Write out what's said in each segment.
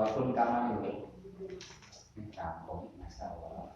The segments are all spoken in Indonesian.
Walaupun kaman itu kampung masalah.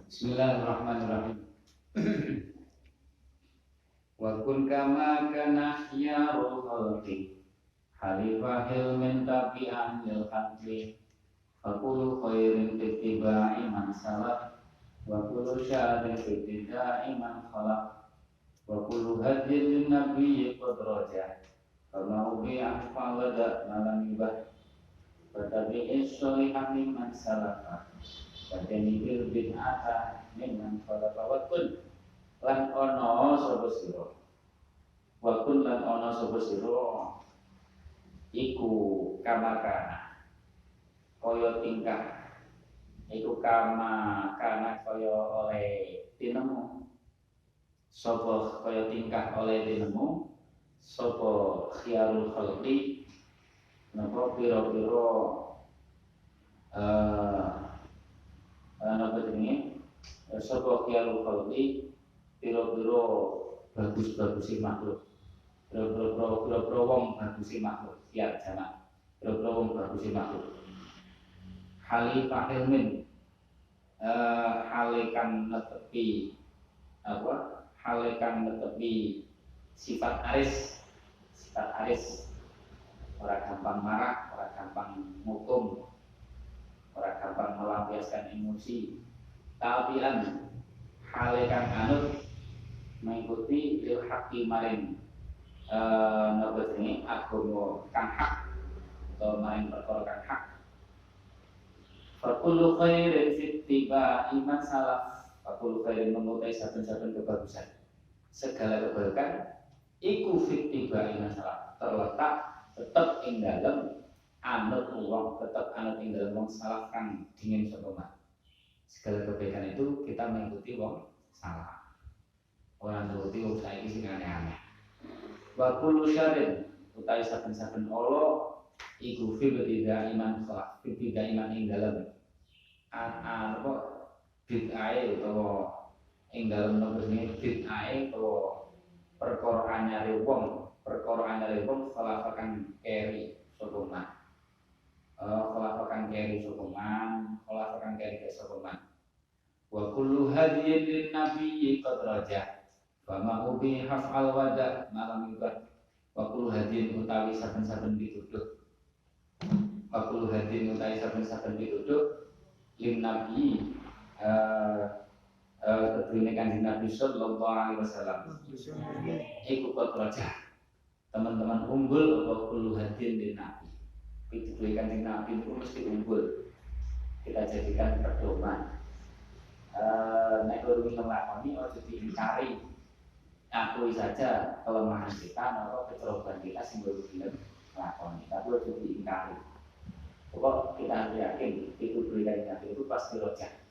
Bismillahirrahmanirrahim. Wa kun kama kana khiyarul khalqi halifahil min tabi'an lil haqli fa kullu khairin ittiba'i man salaf wa kullu syarrin ittiba'i man khalaq wa kullu hadyin lin nabiyyi qad raja kama ubi'a fa'lada malam ibah wa tabi'is sholihan liman salafa Wadanibil bid'ata mimman khalafa wakun lan ono sapa sira wakun lan ono sapa sira iku kamakana kaya tingkah iku kamakana kaya oleh tinemu sapa kaya tingkah oleh tinemu sapa khiyarul khalqi napa pira-pira napa jenenge sapa khiyarul khalqi pira-pira bagus-bagusi makhluk pira-pira wong bagusi makhluk ya jamak pira-pira wong bagusi makhluk halifah ilmin halekan netepi apa halekan netepi sifat aris ora gampang marah ora gampang ngukum ora gampang melampiaskan emosi tabian halekan anut mengikuti lil haqqi maring napa jenenge agama kang hak atau maring perkara kang hak fa kullu khairin fi ittiba'i man salaf fa kullu khairin mengutai saben-saben kebagusan segala kebaikan iku fi ittiba'i man salaf terletak tetap ing dalem anut wong tetap anut ing dalem wong salaf kang dingin sapa segala kebaikan itu kita mengikuti wong salaf orang nuruti wong saiki sing aneh-aneh wa kullu syarrin utawi saben-saben Allah iku fi tidak iman salaf fi tidak iman ing dalem apa bid'ah utawa ing dalem napa jenenge bid'ah utawa perkara anyare wong salaf kang keri sapa khalafakan keri sokoman, khalafakan keri ke sokoman. Wa kullu hadiyin lin nabiyyi qad raja. Bama ubi hafal wada malam ibad wakul hadin utawi saben-saben pituduh wakul hadin utawi saben-saben pituduh lim nabi kedune kanjeng Nabi sallallahu alaihi wasallam iku kotroja teman-teman unggul apa kulu hadin di Nabi pituduh kanjeng Nabi itu mesti unggul kita jadikan pedoman nek kudu nglakoni ojo diingkari akui saja kelemahan kita atau kecerobohan kita sing kudu dilakoni tapi ojo diingkari pokok kita yakin itu berikan itu pasti rojak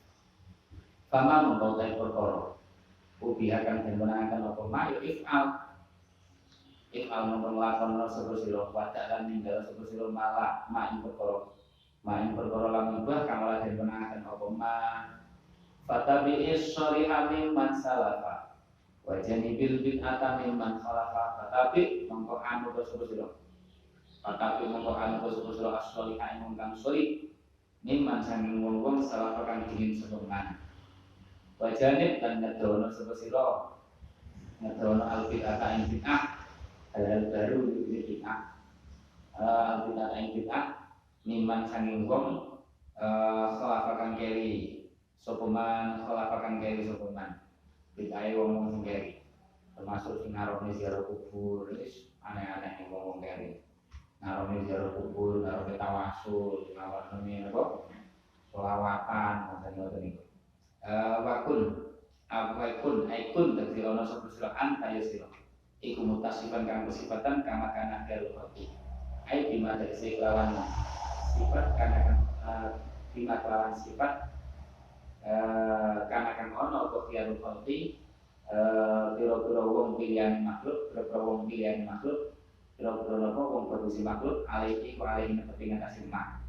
fama mengkautai perkara ubi akan menangkan apa ma if'al mengkon sapa sira wadalan ninggal sapa sira malah main perkara lan ubah kang ora den menangkan apa ma fatabi'is shari'a mimman salafa wa janibil bid'ata mimman khalafa fatabi mongko anu sapa sira fatabi mongko anu sapa sira as-shari'a ingkang sholih mimman sanging wong-wong salafa kang dingin sepeman wa janib lan ngedono sapa sira ngedono al-bid'ata ing bid'ah hal baru di bid'ah al-bid'ata ing bid'ah mimman sanging wong khalafa kang keri sopeman khalafakan keri sopeman bid'ah wong sing keri termasuk sing ngarone ziarah kubur wis aneh-aneh wong keri ngarone ziarah kubur ngarone tawasul ngarone apa selawatan ngoten-ngoten niku wakun aikun dadi ana sapa sira antaya sira iku mutasifan kang kesifatan kama kana galu hati ai bima tegese kelawan sifat kana bima kelawan sifat karena kan ono apa tiarul khalqi pira-pira wong pilihan makhluk pira-pira wong pilihan makhluk pira-pira apa wong produksi makhluk alaihi wa alaihi kepentingan asimah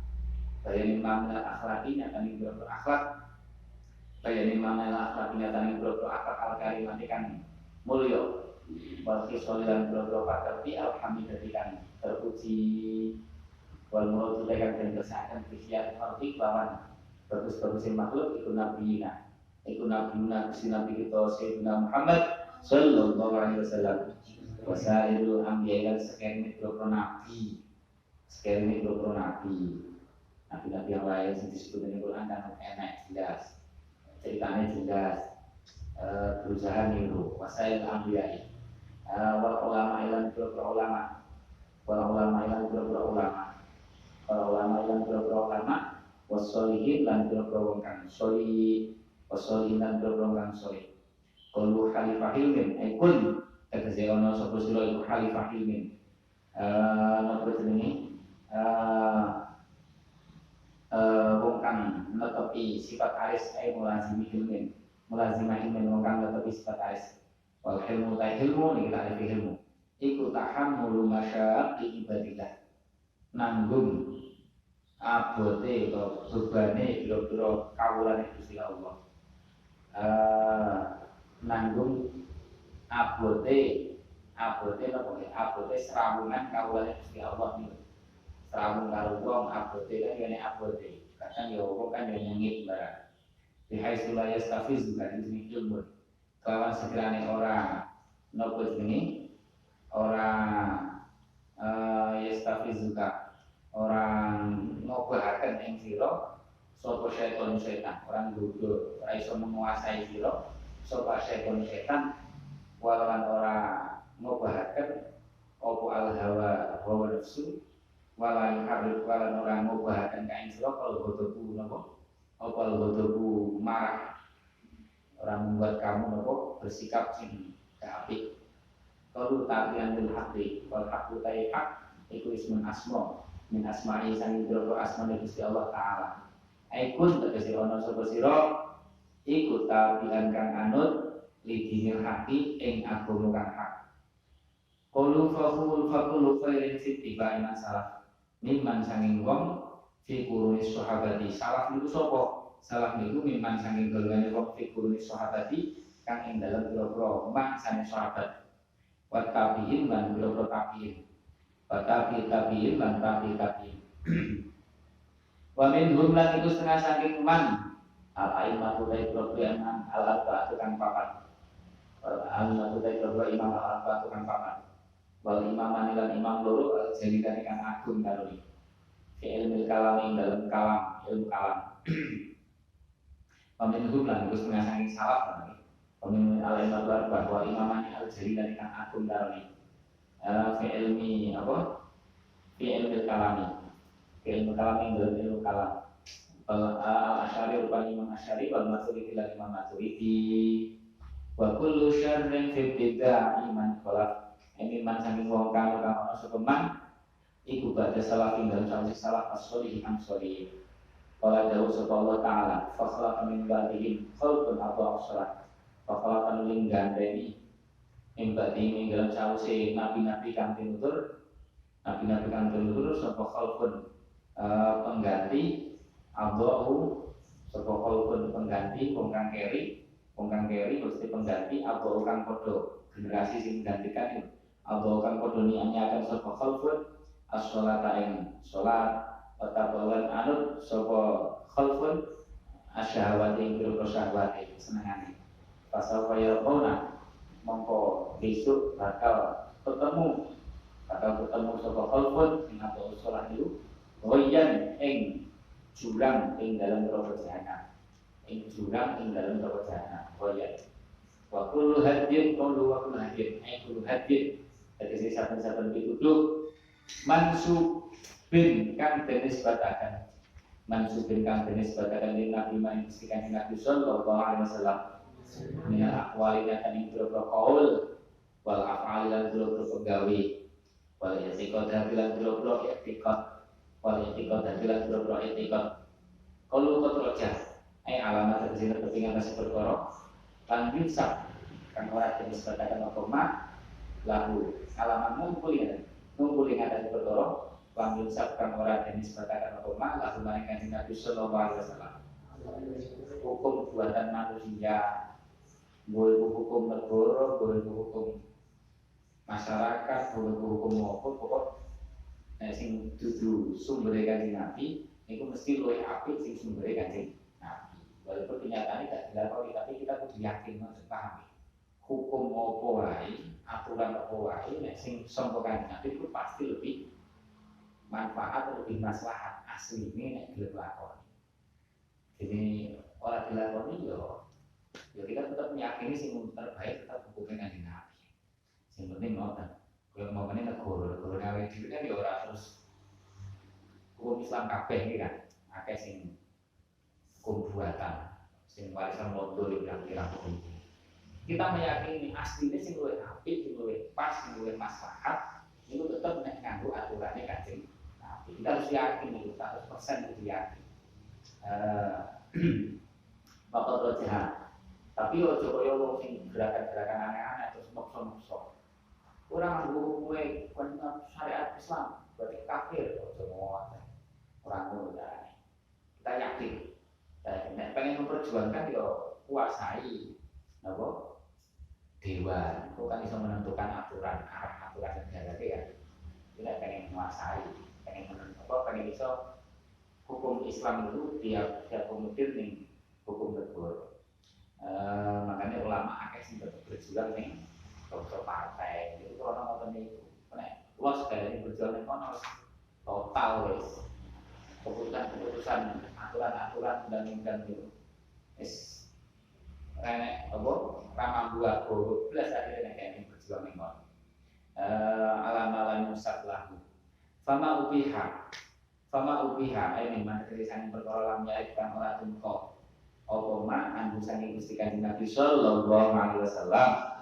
bayani mamla akhlaki nyatani pira-pira akhlak bayani mamla akhlaki nyatani pira-pira akhlak al-karimati kan mulya wal khisolan pira-pira pakarti alhamdulillah kan terpuji wal mulatu kan den kesahkan pihak khalqi lawan bagus-bagusin makhluk ikut nabiina Gusti Nabi kita Sayyidina Muhammad sallallahu alaihi wasallam wasailul anbiya lan sekian mikro nabi nabi yang lain yang disebut dengan Quran dan enak jelas ceritanya jelas berusaha niru wasail anbiya wal ulama ilan ulama wasolihin lan biro-biro kang solih wasolihin lan biro-biro kang solih kalau khalifah ilmin aikun tegese ana sapa sira iku khalifah ilmin napa jenenge wong kang netepi sifat aris mulazimah ilmin wong kang netepi sifat aris wal ilmu ta ilmu niki tak ilmu iku tahammulu masyaqqi ibadillah nanggung abote atau bebane biro-biro kawulane Gusti Allah nanggung abote abote serawungan kawulane Gusti Allah niku serawung karo wong abote kan ngene abote kadang ya wong kan nyengit barang dihai sulaya stafiz juga ini ilmu kawan sekiranya orang nopo jenenge orang yastafiz juga orang ngobahaken ing sira sapa setan orang dodo ora iso menguasai sira sapa setan walawan ora ngobahaken apa al hawa nafsu walan harif walan ora ngobahaken ka ing sira kalau godoku napa apa godoku marah orang membuat kamu napa bersikap sing gak apik kalau tabian bil haqi wal haqqu haq iku ismun asma min asma'i sang biro asma Gusti Allah taala. Aikun tegese ana sapa sira iku tabian kang anut lidinil haqi ing agama kang hak. Qulu faqulu khairin sittiba iman salaf. Mimman sanging wong fi quruni sahabati salaf niku sapa? Salaf niku mimman sanging golongane wong fi quruni sahabati kang ing dalem biro mangsane sahabat. Wa tabiin lan biro tabiin. Tabiin lan tabiin wa min humlan itu setengah saking man al-aimatu dari program al-arba'atu kang papat Al-Imam Bukhari imam al-Arba tukang paman. Wal imaman lan imam loro jadi kan agung karuni. Fi ilmu kalam ing dalam kalam, ilmu kalam. Peminhum lan Gus mengasangi salaf namanya. Peminhum al-Imam bahwa imaman al-jadi kan agung karuni. Fi ilmi apa? Fi ilmu kalami. Fi ilmu kalam ing dalam ilmu kalam. Al-Asy'ari rupanya Imam Asy'ari wal Maturidi lan Imam Maturidi. Wa kullu syarrin fi bid'ah iman khalaf. Ini man saking wong kang ono sapa man iku badhe salah ing dalem sawise salah as-sholih kang sholih. Qala dawu sapa Allah taala fa khalaqa min ba'dihim khalqun atau salat. Fa khalaqa min gandeni ing ba'dihim ing dalem sawise nabi-nabi kang tinutur sapa khalqun pengganti Allahu sapa khalqun pengganti wong kang keri mesti pengganti Allahu kang padha generasi sing menggantikan itu Allahu kang padha nianyaken sapa khalqun as-sholata ing salat watabawan anut sapa khalqun asyahawati ing pira syahwati senengane pasal kaya ona mongko besok bakal ketemu sapa khalqun ing apa salat itu goyan ing jurang ing dalam neraka jahanam goyan wa kullu hadin jadi saben-saben pituduh mansubin kang denis batakan di Nabi man mestikan Nabi sallallahu alaihi wasallam min aqwali dan ing boro qaul wal af'al lan boro penggawe wal i'tiqad lan boro i'tiqad kalau keterojah alamat terjadi kepentingan nasi perkara lan yunsab kang ora jenis batakan apa mak lahu alamat ngumpul ing atas perkara lan yunsab kang ora jenis batakan apa mak lahu maring kanjeng Nabi sallallahu alaihi wasallam hukum buatan manusia boleh hukum negara boleh hukum masyarakat boleh hukum apa pokok sing dudu sumbere kanjeng Nabi itu mesti luwih apik sing sumbere kanjeng Nabi. Walaupun kenyataannya tidak dilakoni tapi kita kudu yakin maksud paham. Hukum apa wae, aturan apa wae nek sing sangka kanjeng Nabi itu pasti lebih manfaat lebih maslahat asline nek dilakoni. Jadi ora dilakoni yo kita tetap meyakini sing terbaik tetap hukumnya kanjeng Nabi. Sing penting ngoten. Kalau mau menit negara awal dhewe kan ya ora terus hukum Islam kabeh iki kan akeh sing hukum buatan sing warisan modul pirang-pirang hukum. Kita meyakini asline sing luwih apik, sing luwih pas, sing luwih maslahat itu tetap nek nganggo aturane Kanjeng Nabi. Kita harus yakin itu 100% kudu yakin. Bapak rojahan. Tapi ojo kaya wong sing gerakan-gerakan aneh-aneh terus maksa-maksa. Orang nganggo kowe syariat Islam berarti kafir semua orang ngono. Kita yakin nek pengen memperjuangkan yo kuasai napa dewan kok kan bisa menentukan aturan negara ya. Tidak pengen menguasai pengen bisa hukum Islam itu dia komutir ning hukum negara. Makanya ulama akeh sing berjuang ning untuk partai itu kalau nonton itu, los dari berjuang ekonomi total wes keputusan aturan undang-undang itu, es renek apa ramah buah bobo belas akhirnya kayak berjuang ekonomi alam musab lahu, fama ubiha, ini mana tulisan perkara lamnya ikan olah tungkok, opoma andusan gusti kanjeng Nabi sallallahu alaihi wasallam.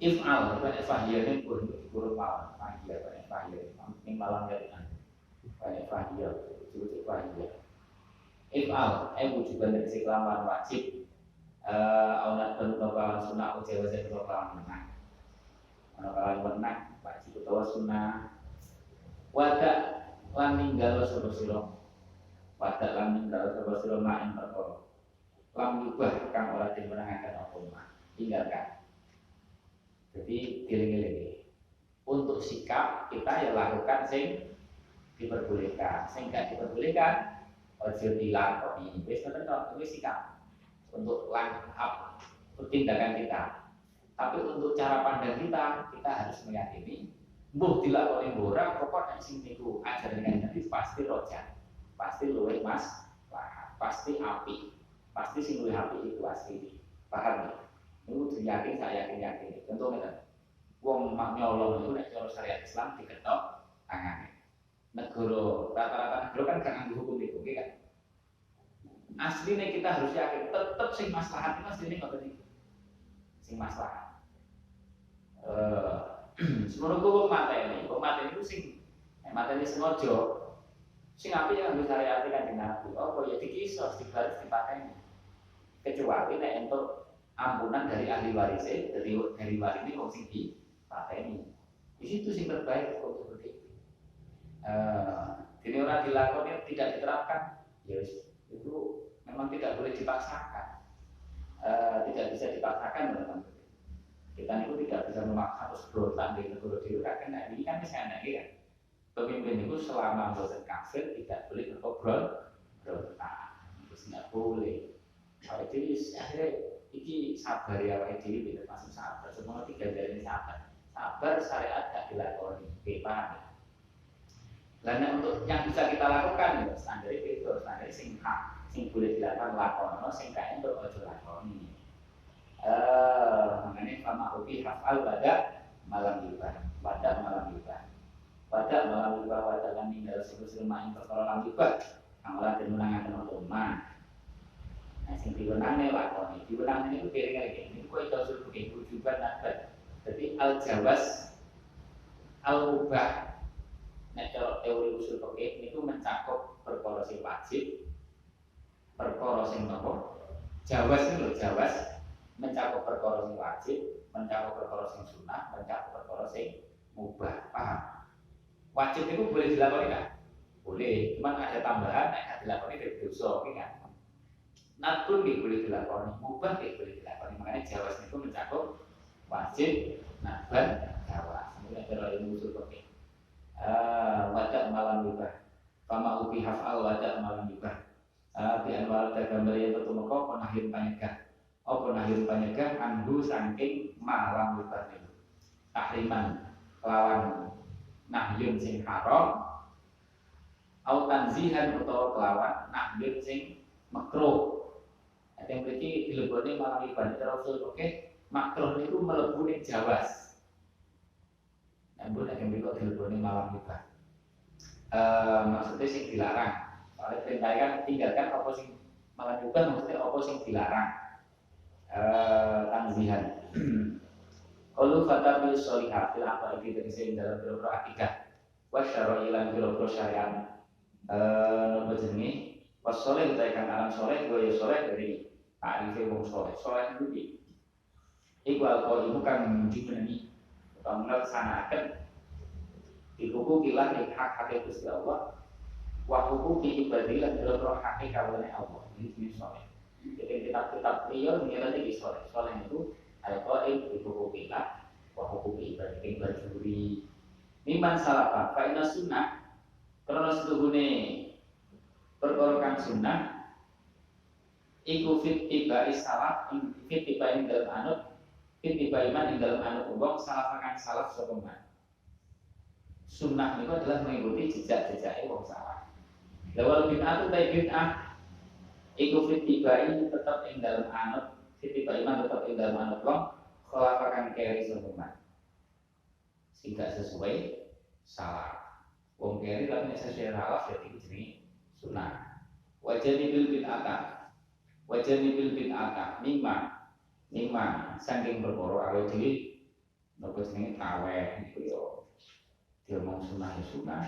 If'al, bukan ifahiyah ini buruk malam, ifahiyah, ini malam jadikan, bukan ifahiyah, disebut ifahiyah. If'al, wujuban dari kelaman wajib, aunat berubah sunnah ujian-ujian berubah menang, wajib utawa sunnah, wadak lan ninggal sira-sira, main perkara, lam yubah kang ora dimenangaken apa mah, tinggalkan. Jadi dieling-eling untuk sikap kita ya lakukan sing diperbolehkan, sing gak diperbolehkan ojo dilakoni. Wis ngoten tok, wis sikap untuk line up tindakan kita. Tapi untuk cara pandang kita harus meyakini mbuh dilakoni ora pokok nek sing niku ajaran Nabi pasti roja. Pasti luwih mas, pasti api. Pasti sing luwih api itu asli. Paham ya? Niku yakin saya yakin. Contoh ngeten. Wong mak nyolong itu nek cara syariat Islam diketok tangane. Negara rata-rata negara kan gak nganggo hukum itu, kan? Aslinya kita harus yakin tetap sing maslahat itu aslinya ngoten iki. Sing maslahat. Semono ku mateni itu sing mateni sengaja. Sing apik ya nganggo syariat Kanjeng Nabi. Apa ya dikisos dibaris dipateni. Kecuali nek entuk ampunan dari ahli waris, dari waris ini wong sing dipateni. Di situ sing terbaik kok seperti itu. Jadi orang dilakoni tidak diterapkan, ya itu memang tidak boleh dipaksakan. Tidak bisa dipaksakan teman-teman. Kita itu tidak bisa memaksa harus berontak di negara diurakan. Nah ini kan misalnya kan pemimpin itu selama bosan kafir tidak boleh berontak. Itu tidak boleh. Jadi akhirnya ini sabar ya Pak Edi, tidak masuk sabar. Semua tiga dari ini sabar. Sabar syariat tidak dilakoni. Paham ya? Lainnya untuk yang bisa kita lakukan ya standar itu standar sing boleh dilakukan lakono sing kaya untuk ojo lakoni. Makanya sama ubi hafal pada malam ibadah, pada malam ibadah, pada malam ibadah, pada kan tinggal sebesar main perkara malam ibadah, amalan dan menangan teman. Nah, sing diwenangnya lakoni, diwenangnya itu kira-kira gini. Ini kok itu suruh begitu juga nabat. Jadi al jawas, al mubah. Nah, kalau teori usul fikih itu mencakup perkara sing wajib, perkara sing nopo, jawas itu loh jawas. Mencakup perkara sing wajib, mencakup perkara sing sunnah, mencakup perkara sing mubah. Paham? Wajib itu boleh dilakoni kan? Boleh, cuma ada tambahan nek dilakoni dari dosa, kan? Nadul boleh dilakoni, mubah boleh dilakoni. Makanya jawas itu mencakup wajib, nadban, jawas. Ini adalah ilmu usul fikih. Wajah malam mubah, kama ubi hafal wajah malam mubah. Di anwar gambar yang tertumukau penahir panyegah. Penahir panyegah andu saking malam mubah itu. Tahriman kelawan nahyun sing haram, au tanzihan utawa kelawan nahyun sing makruh. Yang berarti dileboni malam ibadah terus oke makruh itu melebu ning jawas. Namun yang berikut dileboni malam ibadah. Maksudnya sing dilarang. Oleh perintah kan tinggalkan apa sing malam ibadah maksudnya apa sing dilarang. Tanzihan. Qalu fatabil sholihah fil aqaidi tegese dalam biro akidah. Wa syar'i lan biro syariat. Napa jenenge? Wasoleh utakan alam soleh, gue ya soleh dari ta'rifnya wong soleh. Soleh itu di iqwal kau ibu kan dimenangi atau melaksanakan di hukum kilah di hak itu Gusti Allah, wa hukum ibadilah dalam hak kawannya Allah. Ini soleh. Jadi kitab-kitab beliau mengenai di soleh. Soleh itu ada qaid di hukum kilah, wa hukum ibadilah berjuri. Miman salafah, fa'ina sunnah, karena setuhune perkara kang sunnah iku fit tiba salaf fit tiba ing dalam anut fit tiba iman ing dalam anut wong salaf kang salaf sapa man. Sunnah itu adalah mengikuti jejak-jejake wong salaf. Lawal bid'ah itu bid'ah iku fit tiba ini tetap ing dalam anut fit tiba iman tetap ing dalam anut wong salaf kang keri sapa man. Sehingga sesuai salaf. Wong keri tapi nek sesuai salaf jadi jenenge sunnah. Wajanibil bid'ata mimma saking perkara awake dhewe napa jenenge traweh iku yo diomong sunnah ya sunnah.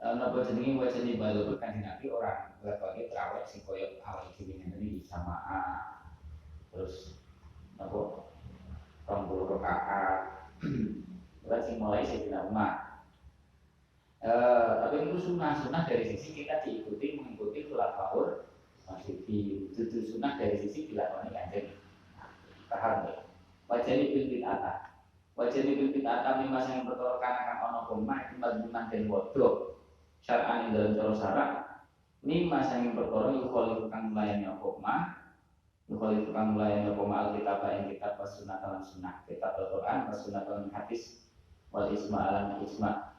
Napa jenenge wajani balur Kanjeng Nabi ora nglakoni traweh sing koyo awake dhewe ngene iki jamaah. Terus napa 20 rakaat. Ora sing mulai Sayyidina Umar. Tapi itu sunnah dari sisi kita mengikuti khulafaur Rasyidin. Itu sunnah dari sisi dilakoni Kanjeng. Paham ya? Wajani bil bid'ata mimma sing perkara kang ana koma iki madmunan den wodok. Syar'an ing dalam cara syarak mimma sing perkara iku kang melayani koma Yukhalifu kang melayani apa ma'al kitab ing kitab was sunnah lan sunnah, kitab Al-Qur'an was sunnah lan hadis wal isma lan isma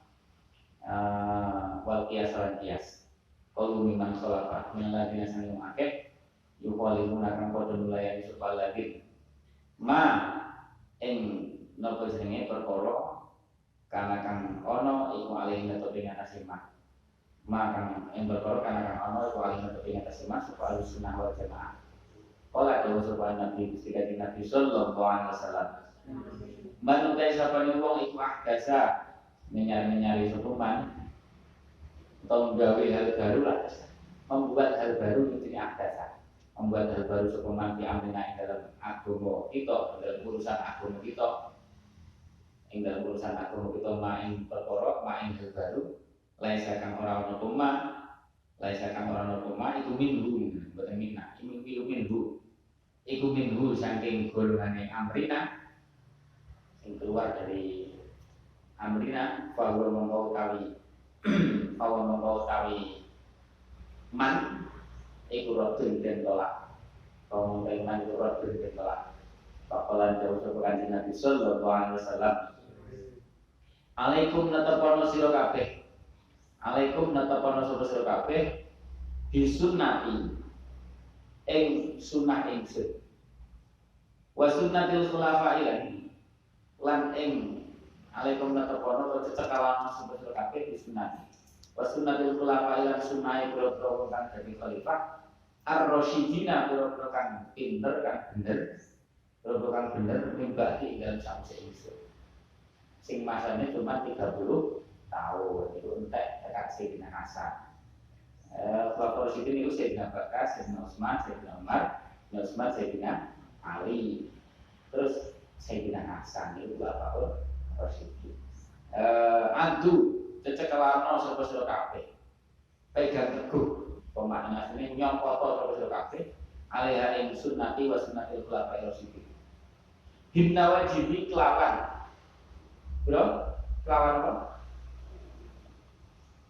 wal qiyas lan qiyas. Qalu mimman khalafa min ladina sanging akeh yukhalifu kang padha melayani supaya lagi ma ing napa jenenge perkara kana kang ana iku alih ngetop ing atase ma kang ing perkara kana kang ana iku alih ngetop ing atase supaya sunnah wal jamaah. Kala dawuh sapa Nabi Gusti Kanjeng Nabi sallallahu alaihi wasallam. Manutai sapa wong iku ahdasa menyari sapa man atau menggawe hal baru lah, membuat hal baru itu ahdasa. Membuat hal baru sapa man di amrina ing dalam agama kita, dalam urusan agama kita. Ing dalam urusan agama kita main perkara, main hal baru, laisa kang ora ono pema, laisa kang ora ono pema iku minhu, boten minna, iku minhu. Iku minhu saking golongane amrina sing keluar dari amrina bahwa mongko tawi man iku rodun den tolak. Kaum iman iku rodun den tolak. Papalan jauh sapa Kanjeng Nabi sallallahu alaihi wasallam. Alaikum natapono sira kabeh. Alaikum natapono sira kabeh bisunnati ing sunnah ingsun. Wa sunnatil khulafa'il lan ing alaikum natapono cecekalan sira kabeh bisunnati. Wa sunnatil khulafa'il lan sunnahe boro-boro kang dadi khalifah ar-rasyidina boro-boro kang pinter kang bener. Boro-boro kang bener mimbati dalam samse ingsun. Sing masane cuma 30 tahun itu entek tekan Sayyidina Hasan. Bapak Rasidin itu Sayyidina Bakar, Sayyidina Utsman, Sayyidina Umar, Sayyidina Ali. Terus Sayyidina Hasan itu Bapak Rasidin. Adu cecekelano sapa sira kabeh. Pegang teguh pemakna asline nyongkoto sapa sira kabeh alaiha ing sunnati wa sunnatil khulafair rasyidin. Himna wajibi kelawan. Bro, kelawan apa?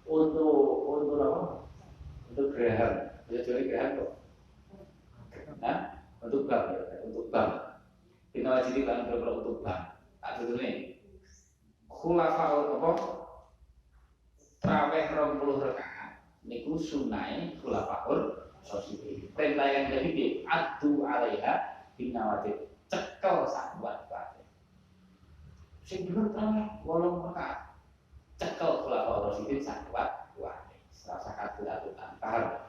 Untuk apa? Untuk geraham. Jadi geraham kok. Nah, untuk bank ya, untuk bank. Kita wajib kan untuk bank. Tak betul nih. Khulafaul apa? Traweh 20 rakaat. Niku sunai khulafaul rasyidin. Perintah yang jadi di adu alaiha binawajib. Cekel sahabat kabeh. Sing bener traweh 8 rakaat. Cekel khulafaul rasyidin sahabat kabeh. Rasa katutan paham.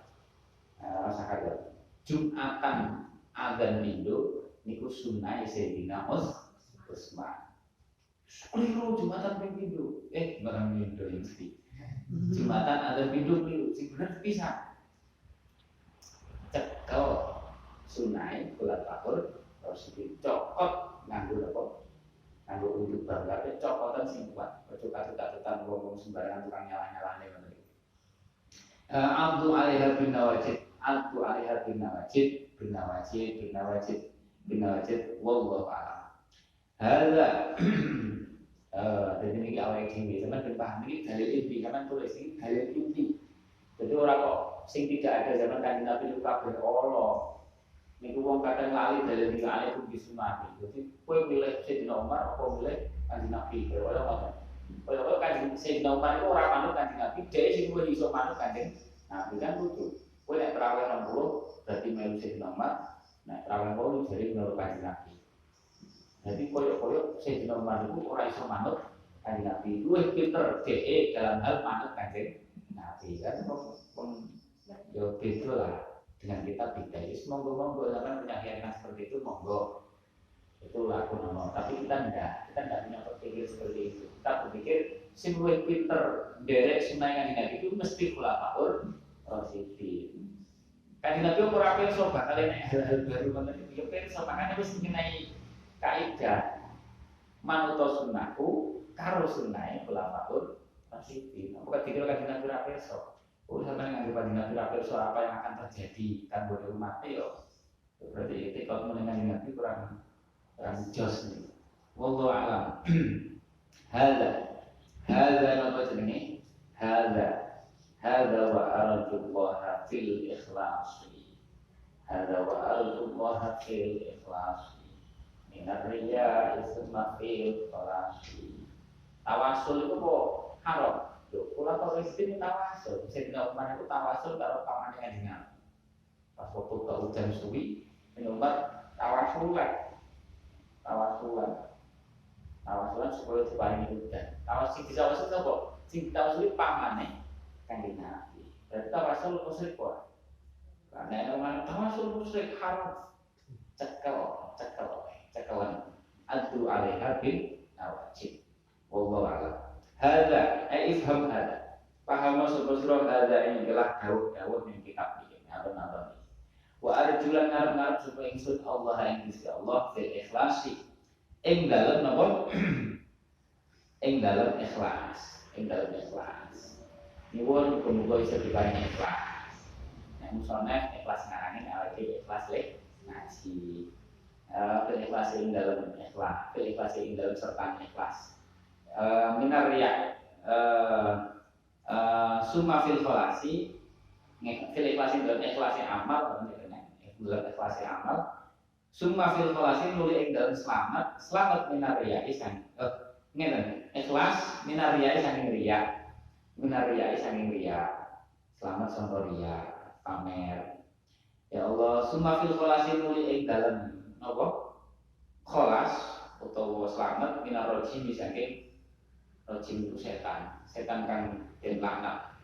Rasa katut. Jumatan adzan Indo niku sunai Sayyidina Utsman. Keliru Jumatan Indo. Barang Indo yang mesti. Jumatan adzan Indo keliru. Sing bener pisan. Cekel sunai khulafaul rasyidin. Cokot nganggo apa? Nganggo untuk bangkate cokotan sing kuat. Ojo katut-katutan wong-wong sembarangan tukang nyalah-nyalahne ngono. Abdu alaiha bin nawajid wallahu a'lam. Hadza jadi ini awal dhewe sampeyan ben paham iki dalil inti sampeyan tulis iki dalil inti. Jadi ora kok sing tidak ada zaman Kanjeng Nabi itu kabeh Allah. Niku wong kadang lali dalil iki alaikum bismati. Jadi kowe milih Sayyidina Umar apa milih Kanjeng Nabi? Ora ngono. Kalau Kanjeng Sayyidina Umar itu ora manut Kanjeng Nabi, dhewe sing luwih iso manut Kanjeng Nabi kan lucu. Kowe nek traweh 20 berarti melu Sayyidina Umar, nek traweh 8 jadi menurut Kanjeng Nabi. Jadi koyo-koyo Sayyidina Umar itu ora iso manut Kanjeng Nabi. Luwih pinter dhewe dalam hal manut Kanjeng Nabi kan yo beda lah dengan kita beda. Monggo-monggo sampean punya keyakinan seperti itu monggo. Itulah aku nomor, tapi kita enggak punya berpikir seperti itu. Kita berpikir sing luwih pinter nderek sunah Kanjeng Nabi itu mesti khulafaur rasyidin. Kanjeng Nabi ora pirsa bakal nek hal baru ngoten iki pirsa makane wis ngenai kaidah manut sunnahku karo sunnahe khulafaur rasyidin. Apa dikira Kanjeng Nabi ora pirsa? Oh sampeyan nganggep Kanjeng Nabi ora pirsa apa yang akan terjadi kan boleh umat yo. Berarti tekad mengenai Nabi kurang jos nih. Wallahu a'lam. Hadza napa jenenge? Hadza wa arjullaha fil ikhlas. Hada wa al-Allah fil ikhlasi minar riya isma fil ikhlasi. Tawasul itu kok haram. Lho, kula kok istimewa tawasul. Sing Umar itu tawasul karo pamane kanjengan. Pas waktu ke hujan suwi, Umar tawasulan. Tawasulan supaya diparingi hujan. Tawasul bisa tawasul sapa? Sing tawasul pamane kanjeng Nabi. Berarti tawasul musyrik kok. Karena orang tawasul musyrik haram. Cekelan. Adu alaiha bin nawajib. Wallahu a'lam. Hada, ifham hada. Paham maksud surah hada ini adalah dawuh ning kitab iki, napa-napa. Wa arjulan ngarep-ngarep supaya ingsun Allah ing Gusti Allah fil ikhlasi. Ing dalem napa? Ing dalem ikhlas. Nyuwun muga-muga iso diparingi ikhlas. Nek musone ikhlas ngarani awake ikhlas lek ngaji. Ikhlas ing dalem ikhlas, ikhlas ing dalem serta ikhlas. Minar riya summa fil kholasi fil ikhlasi dalam ikhlasi amal dalam ikhlasi amal summa fil kholasi nuli ing dalam selamat minar riya isan ngeten ikhlas minar riya saking riya selamat sangka riya pamer ya Allah summa fil kholasi nuli ing dalam napa kholas utawa selamat minar rojim saking rojim itu setan kang den laknat.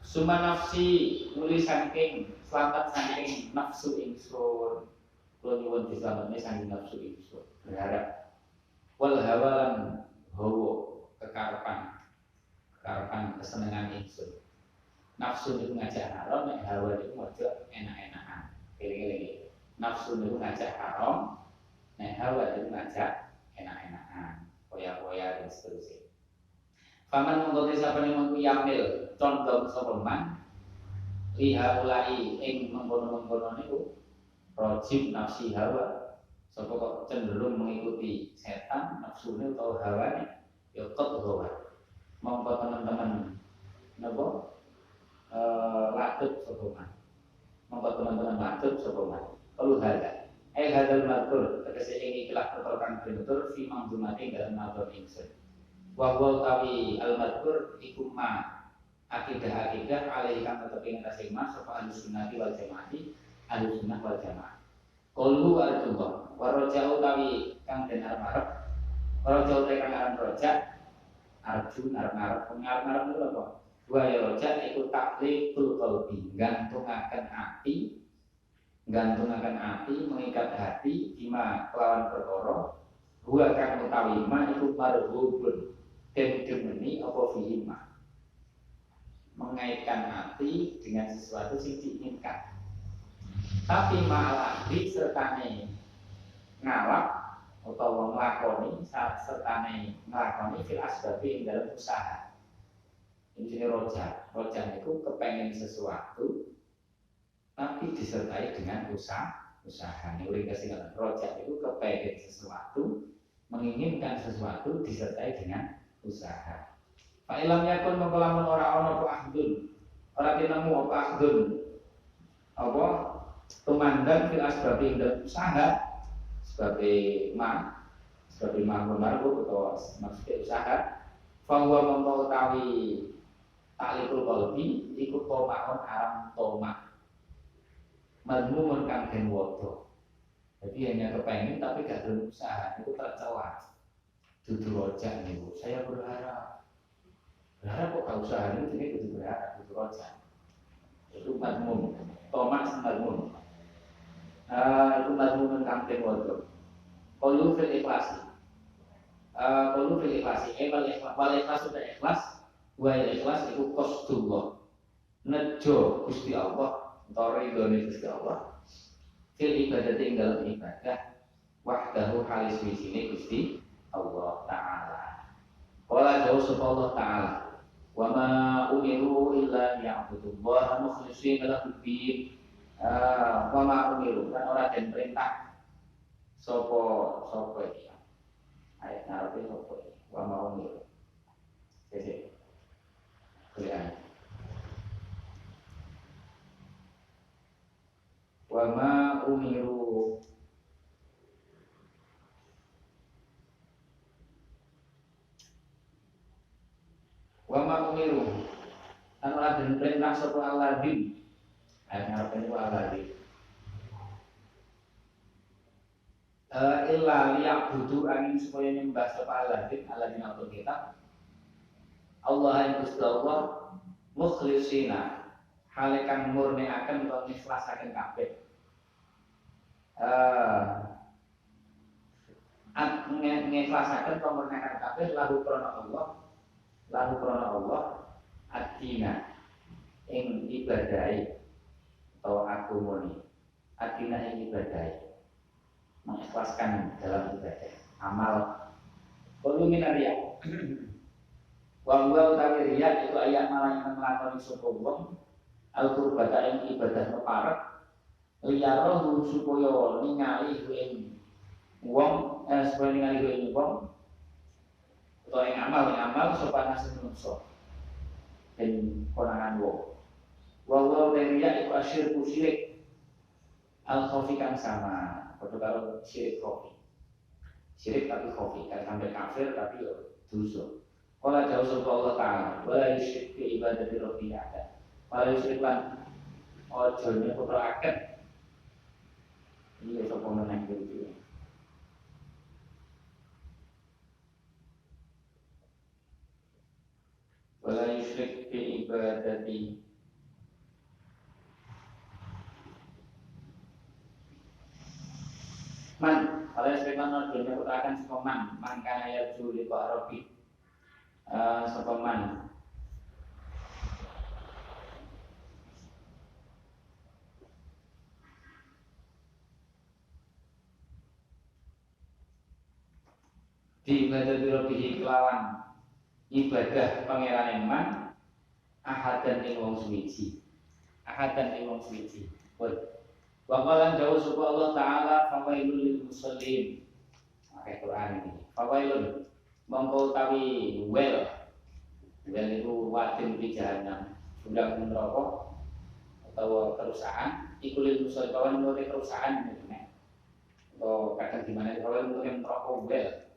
Suma nafsi nuli saking selamat saking nafsu ingsun. Kula nyuwun diselametne saking nafsu ingsun. Berharap wal hawalan hawa kekarepan kesenengan ingsun. Nafsu niku ngajak haram, nek hawa niku ngajak enak-enakan. Eling-eling. Nafsu niku ngajak haram, nek hawa niku ngajak enak-enakan. Koya-koya dan seterusnya. Faman mengkoti siapa yang mengku yamil condong sopeman liha ulai ing mengkono niku rojib nafsi hawa sapa kok cenderung mengikuti setan nafsune utawa hawane ya qad hawa mongko teman-teman napa latut sopeman mongko teman-teman latut sopeman kalau hada hadal matur tegese ing ikhlas perkara bener fi manzumati dalam matur ingsun wa tawi al-madkur iku ma akidah alaihi kang tetep ing atase mas sapa ahlussunnah wal jamaah qalu arjullah wa raja'u tawi kang den arep raja'u kang aran raja arju arep pengarep itu apa wa ya raja iku takliqul qalbi gantungaken ati mengikat hati bima kelawan perkara huwa kang utawi ma iku marhubun dan demeni apa fihima mengaitkan hati dengan sesuatu yang diinginkan tapi malah sertane ngalap atau nglakoni sertane nglakoni fil asbabi dalam usaha ini roja itu kepengen sesuatu tapi disertai dengan usaha ini uring kesingan roja itu kepengen sesuatu menginginkan sesuatu disertai dengan usaha. Pak Ilham yakun mengkolamun orang-orang apa akhdun, orang tinemu apa akhdun, apa tumandang fil asbabi dan usaha sebagai marbut atau maksudnya usaha. Bahwa mengetahui taklikul qalbi ikut tomakon aram tomak, madmumun kang den wodo. Jadi hanya kepengen tapi gak berusaha itu tercela. Dudu rojak nih bu, saya berharap kok gak usaha ini dudu berharap, dudu rojak itu madmum, tomak madmum itu madmum kampeng waduh kalu fil ikhlasi wal ikhlas sudah ikhlas wal ikhlas itu qasdullah nejo Gusti Allah tori doni Gusti Allah fil ibadah tinggal ibadah wahdahu halis wisine Gusti Allah Ta'ala. Qala jauh sapa Allah Ta'ala. Wa ma umiru illa liya'budullaha mukhlishina lahu-d-din. Wa ma umiru kan ora den perintah sapa iki. Ayat ngarepe sapa iki. Wa ma umiru. Jadi Quran. Wa ma umiru lan ora den perintah sapa alladzin ayat ngarepe alladzin illa liya'budu angin supaya nyembah sapa alladzin autul kitab Allah yang Gusti Allah mukhlisina hale kang murnikaken utawa nikhlasaken kabeh ngikhlasaken pemurnikan kabeh lahu krana Allah adina ing ibadahi atau agumoni adina ing ibadahi mengikhlaskan dalam ibadah amal kulo minaria wa huwa utawi riya itu ayat malah yang nglakoni sapa wong al-qurbata ing ibadah peparek liyarahu supaya ningali ing wong supaya ningali ing wong utawa ing amal sapa nasi manungsa den konangan wong wa huwa riya iku asyirku syirik al-khafi kang sama padha karo syirik khafi syirik tapi khafi kan sampai kafir tapi dosa kala jauh sapa Allah taala wala yusyrik bi ibadati rabbil ada wala yusyrik lan ojo nyekutuaken iki sapa meneh iki wala yusyrik bi ibadati man oleh sebagaimana dunia kita akan sepeman maka ayat juli Pak Robi sepeman di ibadah Robi kelawan ibadah pangeran eman ahadan ing wong suwiji Waqalan jauh supaya Allah Ta'ala fawailul lil musallin. Pakai Quran ini. Fawailun mongko utawi wel itu wadin di jahanam. Sudah neraka atau kerusakan iku lil musallin kawan menurut kerusakan ini. Atau kadang gimana kalau untuk neraka wel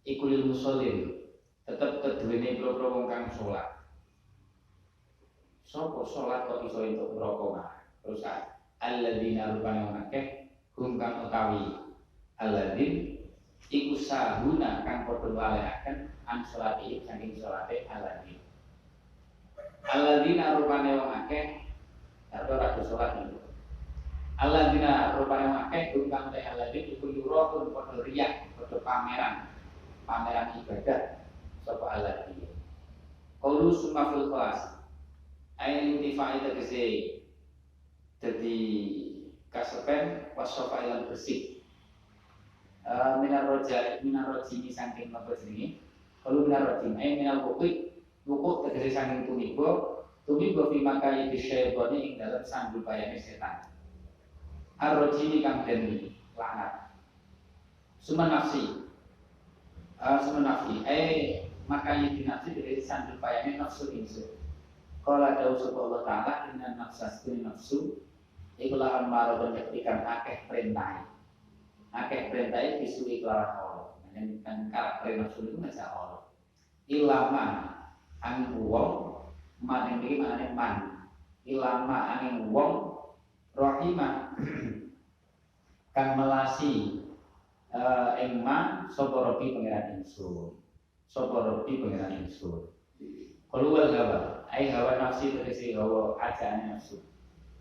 iku lil musallin tetap keduwene boro wong kang salat. Sopo salat kok iso entuk neraka mah kerusakan. Alladzina rupanya akeh hum kang utawi alladzin iku sahuna kang padha lalehaken an salati saking salate alladzina rupanya wong akeh atau rada salat niku alladzina rupanya wong akeh hum kang utawi alladzin iku yuraqun padha riya padha pameran ibadah sapa alladzin qaulu summa fil kelas ayin tifai tegese jadi kasepen wasofa yang bersih minar roji saking apa jenenge kalau minar roji minal buku tegese saking tumibo fi makai di syaitani ing dalam sambul bayane setan arroji kang den laknat suman nafsi makai di nafsi dari sambul bayane nafsu insu kalau ada usul Allah Ta'ala inna nafsu ikulah amaro dan ketika akeh perintah disuri kelawan Allah dan karakter nafsu itu ngajak Allah ilama angin wong man yang ini maknanya man ilama angin wong rohimah kang melasi engma soporobi pengiran insun keluar hawa nafsi dari hawa ajaannya nafsu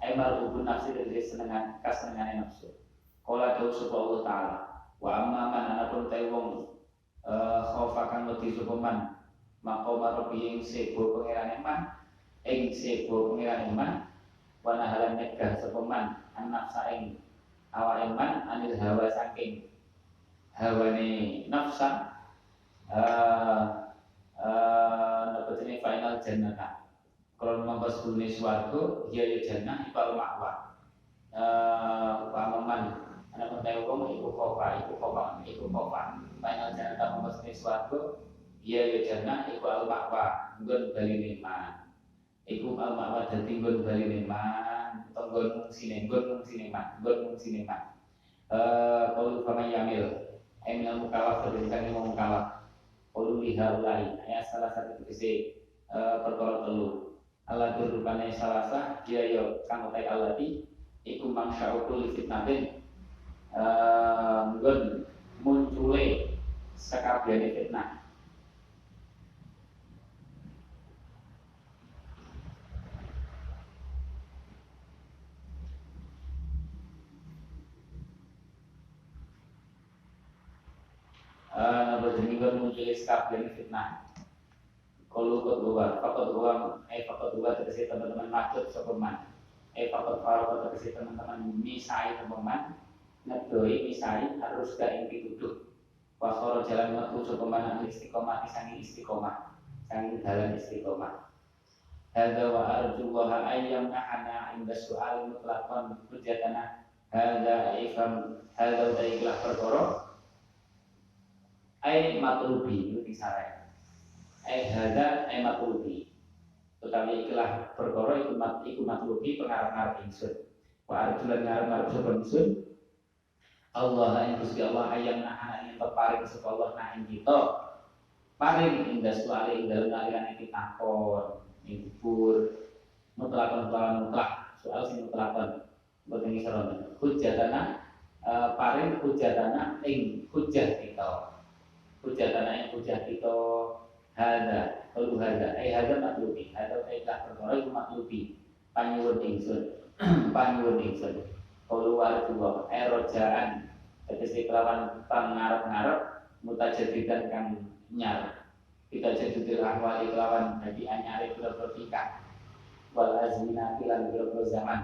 Aimar hubun nafsi dari kesenangan nafsu. Kala jauh sapa Allah Ta'ala. Wa amma man anapun ta'i wong khaufakan wedi sapa man. Maka marobi ing sebo pangeran iman. Wa nahalan nyegah sapa man an nafsa ing awak iman anil hawa saking hawane nafsa napa jenenge final jannah. Kalau mengkos dunia suatu, dia ya jannah iku ma'wa. Paman anak pentai hukum iku kofa. Final jannah mengkos dunia suatu, dia ya jannah iku ma'wa. Nggon bali neman. Iku ma'wa dadi nggon bali neman. Nggon mungsine man. Kalau paman yamil, eminal mukallaf berdasarkan imam mukallaf. Kalau liha ulai, ayat salah satu kese perkara telu. Allah dirupane salasa dia yo kang utai alati iku mangsa ukul fitnatin nggon muncule sakabehane fitnah. Napa jenenge muncule sakabehane fitnah. Kalau kedua, faktor dua terkait teman-teman maksud sopeman. Faktor farok terkait teman-teman misai sopeman. Ngedoi misai harus gak yang dituduh. Wakoro jalan metu sopeman ahli istiqomah sangi istiqomah, sangi dalan istiqomah. Hadza wa arju wa ayyam nahana inda su'al mutlaqan hujjatana. Hadza wa ikhlas perkara. Ai matlubi itu disarai. Hadza matlubi utawi ikilah perkara iku matlubi pengarep-arep ingsun wa arjulan ngarep-arep sapa ingsun Allah ing Gusti Allah ayam nahana ing peparing sapa Allah nah ing kita paring indas wali ing dalem aliran iki takon ing kubur mutlakon mutlak soal sing mutlakon boten isron hujjatana paring hujjatana ing hujjah kita hujjatana ing hujjah kita hadza qalu hadza hadza matlubi hadza ikhlas perkara iku matlubi panyuwun ingsun qalu warjuwa rojaan tegese kelawan pangarep-ngarep mutajadidan kang nyar kita jadidil ahwali kelawan dadi anyare pira-pira tingkah wal azmina lan pira-pira zaman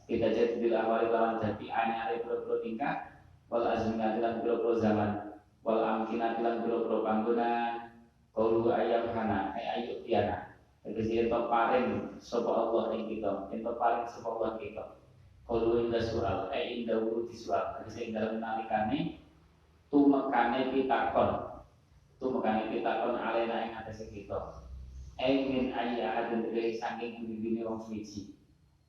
kita jadidil ahwali kelawan dadi anyare pira-pira tingkah wal azmina lan pira-pira zaman wal amkinah lan pira-pira panggonan Kaulu ayam hana, ayuk tiana. Tegesi ento paring sapa Allah ing kita, ento paring sapa Allah kita. Kaulu inda sual, inda wurudi sual. Tegesi ing dalem nalikane tumekane pitakon alena ing atase kita. Min ayya adun tegesi saking bibine wong suci.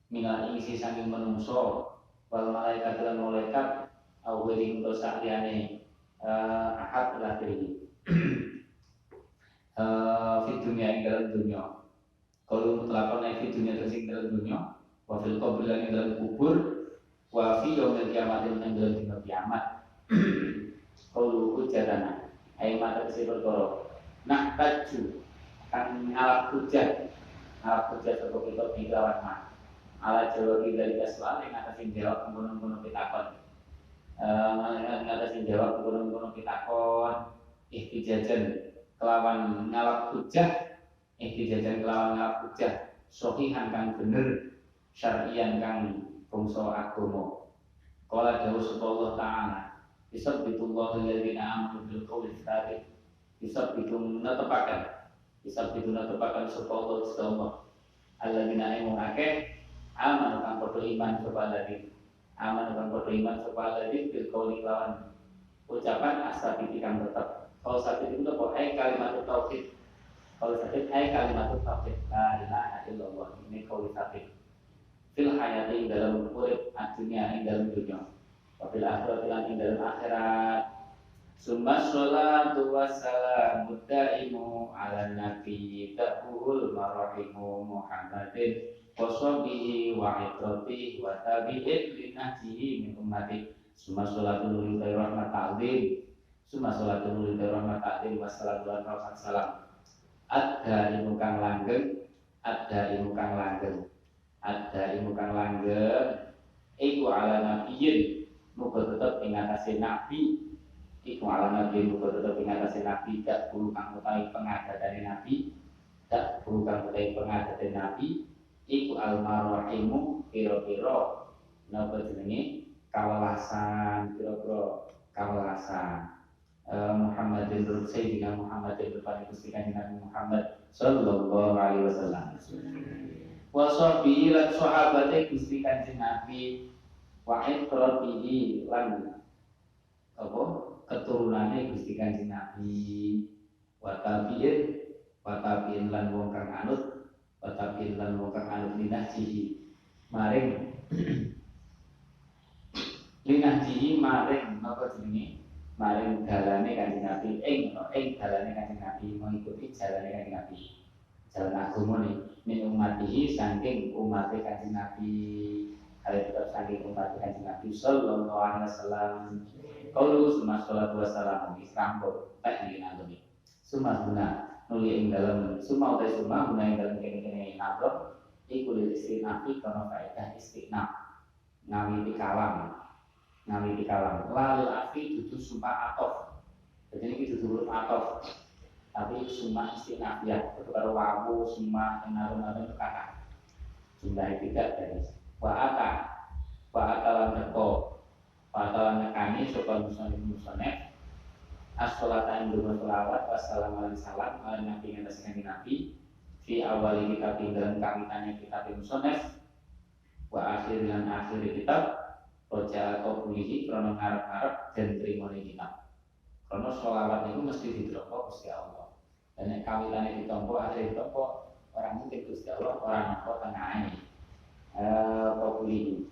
Minal isi saking menungso wal malaikat lan malaikat awering dosa liyane ahad lah diri. Di dunia yang dalam dunia kalau mutlakon naik di dunia tersing dalam dunia wafil qabr yang dalam kubur wafi yaumil kiamat yang dalam dunia kiamat kalau hujatana ayat mata kesi perkara nak taju kan ngalap hujat sebagai kita bilawan mah ala jawab dari kaswal yang atasin jawab menggunung pitakon ngatasin jawab menggunung pitakon ihtijajan kelawan ngalap hujah ihtijajan kelawan ngalap hujah sohihan kang bener syar'ian kang bangsa agama qala dawuh sapa Allah taala isabbitullahu alladziina aamanu bil qawli tsabit isabbitun netepaken sapa Allah alladziina amanu kang padha iman sapa alladzina bil qawli kelawan ucapan asabiti kang tetep. Kalau sabit itu apa? Kalimat tauhid. Kalau sabit kalimat tauhid. La ilaha illallah. Ini kalau sabit. Fil hayati dalam urip dunia ing dalam dunia. Wabil akhirat lan ing dalam akhirat. Summa sholatu wassalamu daimu ala nabi ta'ul marahimu Muhammadin wa sahbihi wa itratihi wa tabi'in linahjihi min ummati. Summa sholatu lillahi rahmat ta'zim. Suma sholatul mulid rahmat ta'zim wassalamu ala salam. Ada ilmu kang langgeng iku ala nabiyyin muga tetep ing atase nabi gak guru kang utawi pengadatane nabi iku almarhamu pira-pira napa jenenge kawelasan Muhammadin Sayyidina Muhammadin berpaling Gustikan Nabi Muhammad sallallahu alaihi wasallam wa sahbihi lan sahabate Gusti Kanjeng Nabi wa itratihi lan keturunane Gusti Kanjeng Nabi wa tabi'in lan wong kang anut linahjihi maring napa jenenge maring dalane Kanjeng Nabi ing dalane Kanjeng Nabi mengikuti jalane Kanjeng Nabi jalan agama min umatihi saking umat Kanjeng Nabi kali tetap saking umat Kanjeng Nabi sallallahu alaihi wasallam qaulu sallallahu wasallam islampo tak dinagemi summa guna nuli ing dalem summa utai summa guna ing dalem kene-kene nabro iku istinafi kana faedah istinaf ngawiti kalam lalil afi dudu sumpah atof jadi ini dudu huruf atof tapi sumpah istinaf ya karo wawu sumpah enarun-arun itu kata jumlah tidak dari wa lan nekani sopan musonef as-sholata ing dungo sholawat wassalamu salam ala nabi ngasih nabi fi awali kitab dalam kawitannya kitab musonef wa akhir lan akhir kitab roja kaulihi krono ngarep-ngarep dan terima kitab krono sholawat itu mesti ditompo Gusti Allah dan nek kawitane ditompo akhir ditompo orang mungkin Gusti Allah orang apa tengahane kaulihi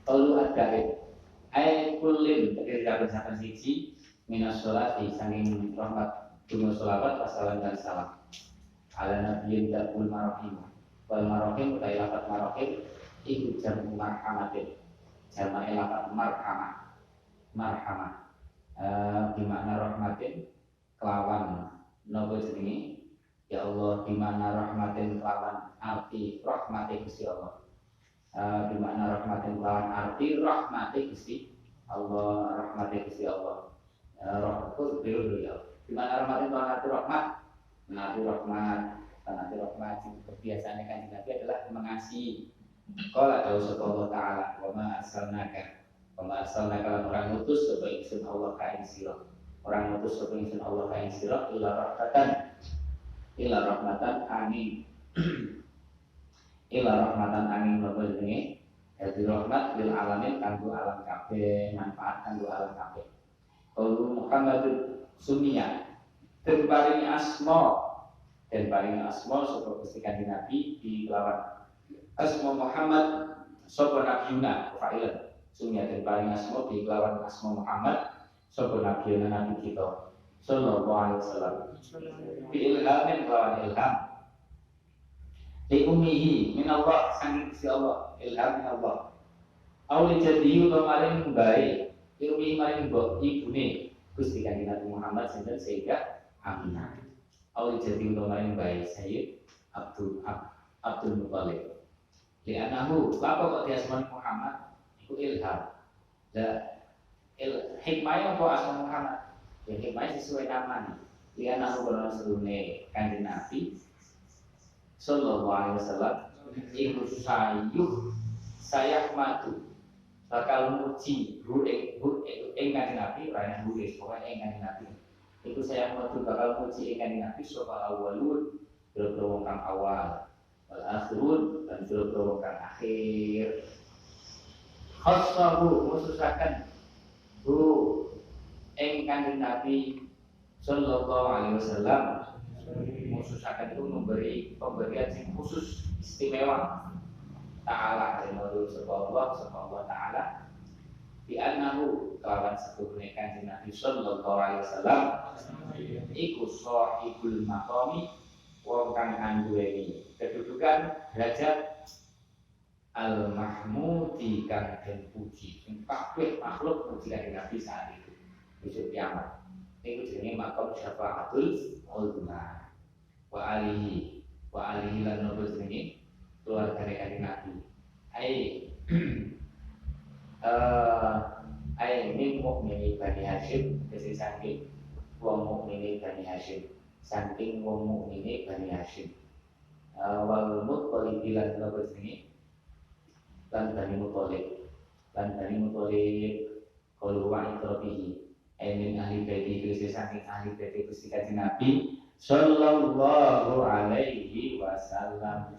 tolu adgaib ay kullin tegese saben siji minas sholati sanging rahmat dungo sholawat wassalam dan salam ala nabiyyin dabul marahim wal marahim utai lafat marahim iku jamu marhamatin jama'i lafat marhamah dimana rahmatin kelawan nopo jenenge ya Allah dimana rahmatin kelawan arti rahmati Gusti Allah dimana rahmatin kelawan arti rahmati Gusti Allah rahmati Gusti Allah rahmatku dulu ya dimana rahmatin kelawan arti rahmat kebiasaannya kan Nabi adalah mengasihi. Qala Allah Ta'ala wa ma arsalnaka lan orang utus sapa ingsun Allah ka ing sira orang utus sapa ingsun Allah ka ing sira ila rahmatan amin ila rahmatan amin napa jenenge dadi rahmat lil alamin kanggo alam kabeh manfaat kanggo alam kabeh qaulu Muhammad sumia dan paling asma sapa Gusti Kanjeng Nabi di lawan asma Muhammad sapa nabiyuna fa'ilan sunya dan paling asma di lawan asma Muhammad sapa nabiyuna nabi kita sallallahu alaihi wasallam bi ilhamin lawan ilham li ummihi min Allah sang si Allah ilham min Allah auli jadi maring bae li ummihi maring ibune Gusti Kanjeng Nabi Muhammad sinten Sayyidah Aminah auli jadi maring bae Sayyid Abdul Muthalib li'anahu apa kok diasmani Muhammad itu ilham hikmahnya apa asma Muhammad ya hikmahnya sesuai namanya li'anahu kalau seluruhnya Kanjeng Nabi sallallahu alaihi wasallam iku sayah matu bakal muji ing Kanjeng Nabi ora nulis pokoke ing Kanjeng Nabi iku sayah matu bakal muji ing Kanjeng Nabi sapa awalun boro kang awal al-akhirun dan biro-biro kang akhir khassahu khususaken bu ing Kanjeng Nabi sallallahu alaihi wasallam khususaken itu memberi pemberian yang khusus istimewa ta'ala menurut Allah ta'ala di annahu kelawan sepuhune Kanjeng Nabi sallallahu alaihi wasallam iku sahibul maqami wong kang anduweni kedudukan derajat al-mahmudi kang den puji sing kabeh makhluk puji Kanjeng Nabi saat itu besok kiamat iku jenenge maqam syafaatul uzma wa alihi lan nopo jenenge keluarga Kanjeng Nabi min mukmini Bani Hashim kese saking wong mukmini Bani Hashim saking wong mukmine Bani Hashim wal muthalib lan nopo jenenge lan Bani Muthalib kalau wa ikrabihi min ahli baiti kese saking ahli baiti Gusti Kanjeng Nabi sallallahu alaihi wasallam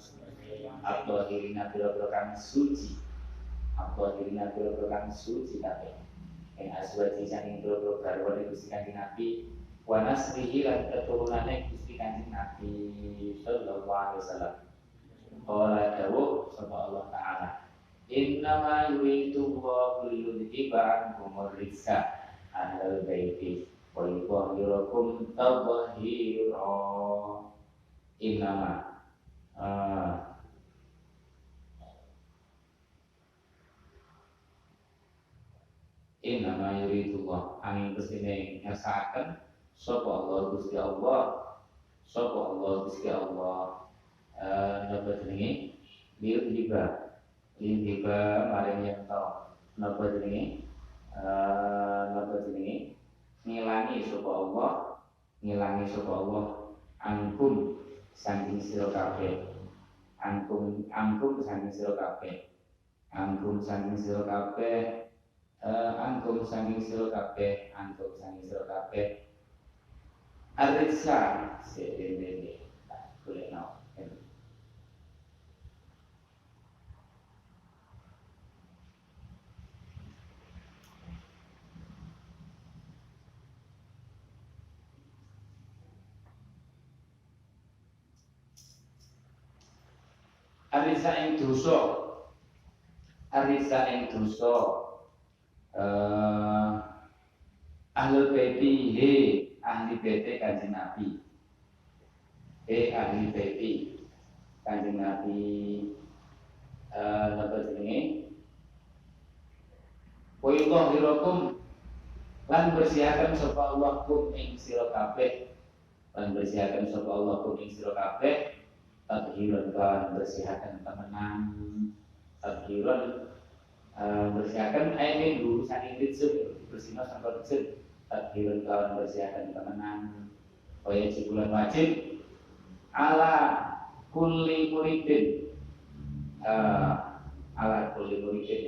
abdhirina biro kang suci kabeh ing aswaji saking biro garwane Gusti Kanjeng Nabi wa nasrihi lan keturunane Gusti Kanjeng Nabi sallallahu alaihi wasallam. Qala dawuh sapa Allah taala inna ma yuridu Allahu liyudhiba ankum rijsa ahlal baiti wa yutahhirukum tatahira. Innama innama yuridullah angin kesini ngersakaken sapa Allah Gusti Allah, sapa Allah Gusti Allah napa jenenge liba maring yen to napa jenenge ngilangi sapa Allah angkum saking sira kabeh, angkum saking sira kabeh, angkum saking sira kabeh, angkum saking sira kabeh arisa sedene boleh no. Arisa ing dosa ahlul baiti he ahli baiti kanjeng Nabi, ahli baiti kanjeng Nabi napa jenenge wa yutahhirukum lan bersihaken sapa Allah kum ing sira kabeh, tadhiran kan bersihaken temenan, tadhiran bersihaken aine dulu saking rizq bersihna sampai rizq, tadhiran kan bersihaken temenan kaya bulan wajib ala kulli muridin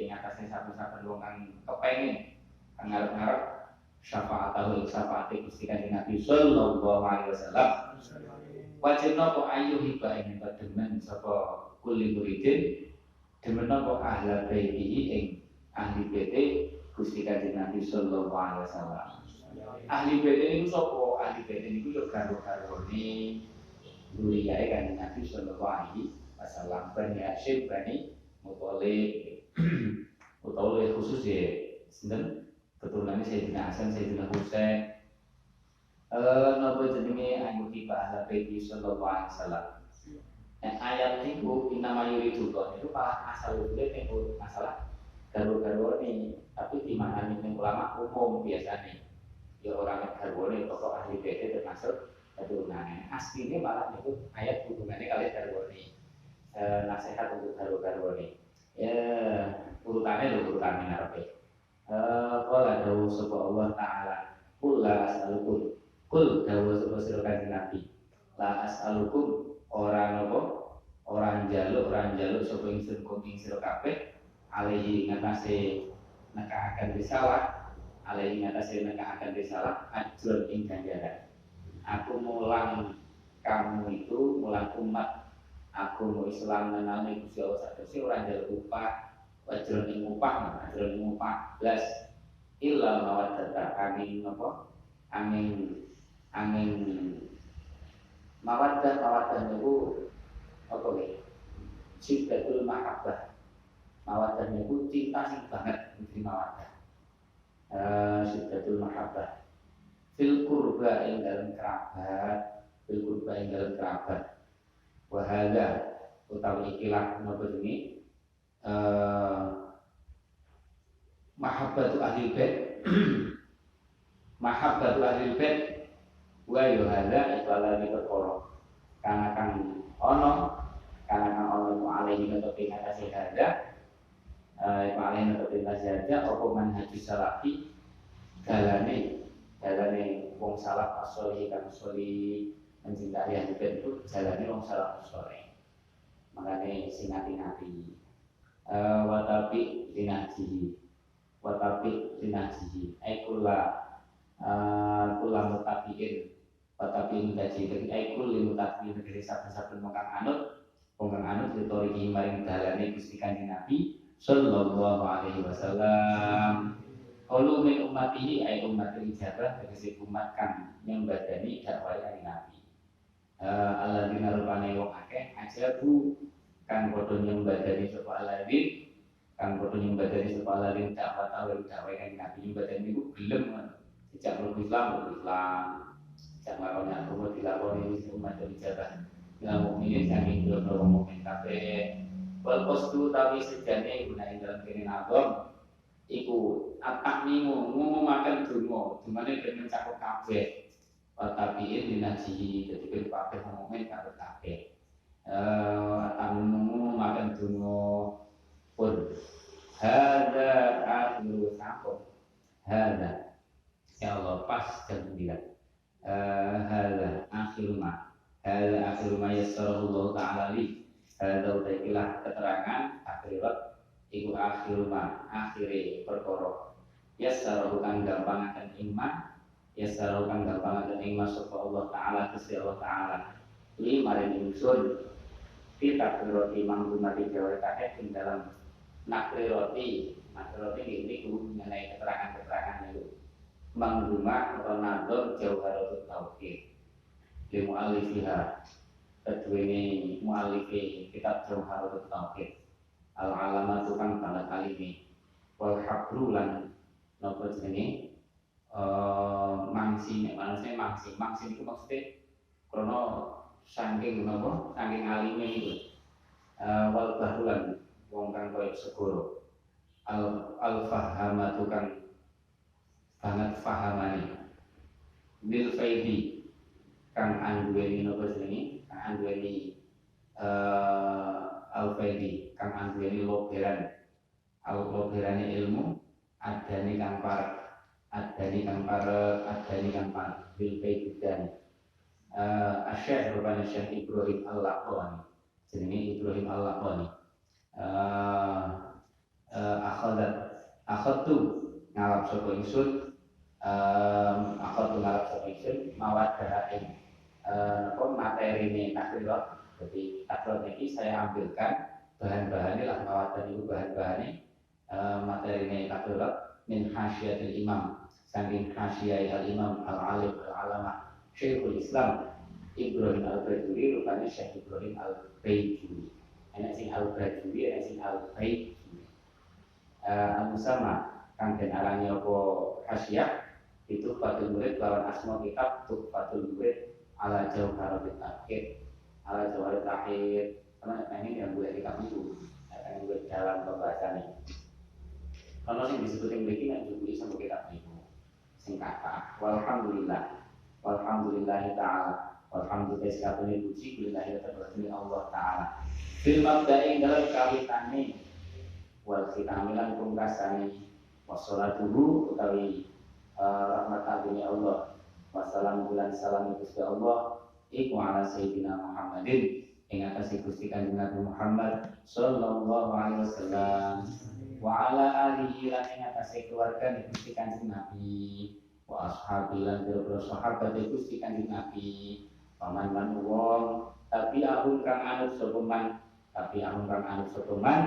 ing atase saben-saben wong kang kepengin kang ngarep-ngarep syafaate Gusti Kanjeng Nabi sallallahu alaihi wasallam. Wajib napa ayu hibah ing demen sapa kulli muridin demen napa ahla baitihi ing ahli baiti Gusti Kanjeng Nabi sallallahu alaihi wasallam. Ahli baiti niku sapa? Ahli baiti niku yo garwa-garwane duriyae Kanjeng Nabi sallallahu alaihi wasallam, Bani Hasyim, Bani Muthalib. Utawa khusus ya sinten keturunannya Sayyidina Hasan, Sayyidina Husain. Napa jenenge ayu tiba ala baiti sallallahu alaihi wasallam. Ayat niku innama yuridullah itu malah asal usule ning masalah garwa-garwane, tapi dimaknani ning ulama umum biasane. Ya orang garwane tokoh ahli baiti termasuk keturunannya. Asline malah niku ayat hubungannya kali garwane. Nasihat untuk garwa-garwane. Ya urutannya ngarepe. Qala dawu sapa Allah taala kul la as'alukum kul dawu sapa sira kanjeng Nabi la as'alukum ora njaluk sapa ingsun ing sira kabeh alaihi ngatasi nekaaken risalah ajrun ing ganjaran. Aku mulang kamu itu mulang umat aku mau Islam mengenal Gusti Allah sadosi ora njaluk upah ajrun ing upah belas illa mawaddata angin mawaddah niku apa nggih cintatul mahabbah. Mawaddah niku cinta sing banget iki mawaddah. Cintatul mahabbah fil qurba ing dalem kerabat wa hadza utawi ikilah napa jenenge mahabbatu ahli bait wa yuhadza iqala di perkara kang ono alaihi natopi ngatasi hadza alaihi natopi ngatasi hadza apa manhajus salafi dalane wong salaf as-shalih kang sholih mencintai ahli bait itu jalane wong salaf as-shalih. Makane sing ati-ati watapi dinajihi kula mutapiin gaji dari mutapiin dari saben-saben wong kang anut ditoriki maring dalane Gusti Kanjeng Nabi sallallahu alaihi wasallam. Qalu min ummatihi ummatul ijabah tegese umat kang nyembadani dakwah Kanjeng Nabi. Alladzina rupane wong akeh ajabu kang padha nyembadani sapa alladzin Kang padha nyembadani sapa ladin dakwah awal dakwah kang Nabi nyembadani niku gelem sejak mlebu Islam sejak nglakoni agama dilakoni umat dijabah ya mukminin saking boro mukmin kabeh wal postu tapi sejane gunain dalam kene agam iku atak ngumumaken donga dimane ben mencakup kabeh tabiin dinajihi dadi ben kabeh mukmin kabeh atak ngumumaken donga pun hadza akhiru saqom hadza ya Allah pas jam 9 hadza akhiru ma yassarahu Allah taala li hadza utakilah keterangan akhirat iku akhire perkara yassarahu kang gampangaken iman yassarahu kang gampangaken iman sapa Allah taala Gusti Allah taala li maring ingsun kita roti mangkumati jawa kakek ing dalam nakri roti ini mengenai keterangan itu mangguma atau nador jauharul tauhid di mu'alifiha kedua mu'alifi kitab jauharul tauhid al-alamat tukang tanda kalimi wal habrulan nopo jenenge mangsi itu maksudnya krono saking alime itu wal bahrulan wong kang koyo segoro al fahama tukang banget fahamane bil faidi kang anduweni nopo jenenge kang anduweni al faidi kang anduweni loberane ilmu adane kang parek bil faidi dan Syekh rupanya Syekh Ibrahim Al-Laqani jenenge Ibrahim Al-Laqani akhadtu ngalap sapa ingsun mawadarain materine takrirot jadi takrirot ini saya ambilkan bahan-bahannya lah mawadah itu bahan-bahannya materine takrirot min hasyiatil imam saking hasyiyai al-imam al-alim al-alamah Syekhul Islam Ibrahim Al-Bajuri rupanya Syekh Ibrahim Al-Bajuri enak sing Al-Bajuri enak sing Al-Bajuri al-Musama kang den arani apa hasyiyah itu Fathul Murid lawan asma kitab Fathul Murid ala Jauharul Tauhid ala Jauharul Tauhid karena ini yang boleh kitab itu akan buat dalam pembahasannya kalau yang disebutin begini yang juga sama kitab itu sing kata walhamdulillahi ta'ala walhamdulillah sekatuni puji kulillahi ta'ala Allah ta'ala fil mabda'i dalam kawitane wal khitamilan pungkasane wassalatuhu utawi rahmat agungnya Allah wassalam bulan salam Gusti Allah iku ala sayyidina Muhammadin ing atase Gusti Kanjeng Nabi Muhammad sallallahu alaihi wasallam wa ala alihi lan ing atase keluarga Gusti Kanjeng Nabi wa ashabi lan biro sahabat Gusti Kanjeng Nabi paman lan wong tapi ahun kang anut sapa man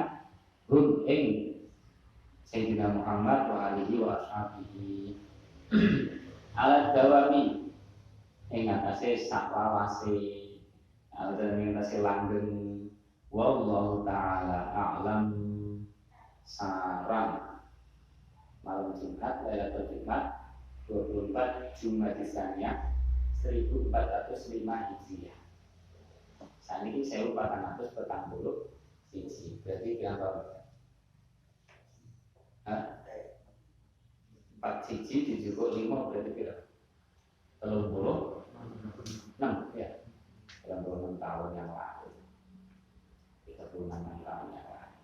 hum ing Sayyidina Muhammad wa alihi wa ashabihi alat dawami ing atase saklawase ing atase langgeng wallahu taala a'lam sarang malam Jumat Lailatul Jumat 24 Jumadisania 1405 Hijriah. Saat ini 1440 siji. Berarti berapa? 4 siji dijupuk 5 berarti berapa? 36 ya. 36 tahun yang lalu. 36 tahun yang lalu.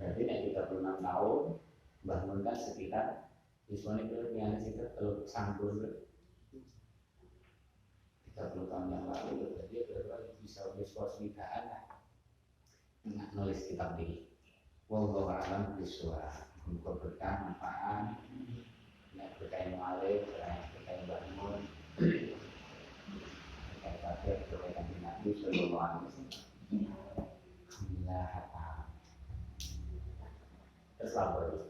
Berarti nek 36 tahun bangun kan sekitar visualnya itu yang sekitar kalau sanggur 30 tahun yang lalu berarti berapa bisa diskurs nikaan lah nulis kitab ini wallahu a'lam bishawab muga berkah manfaat nek berkah mualif berkah bangun berkah kafir berkah Nabi sallallahu alaihi wasallam alhamdulillah terus lapor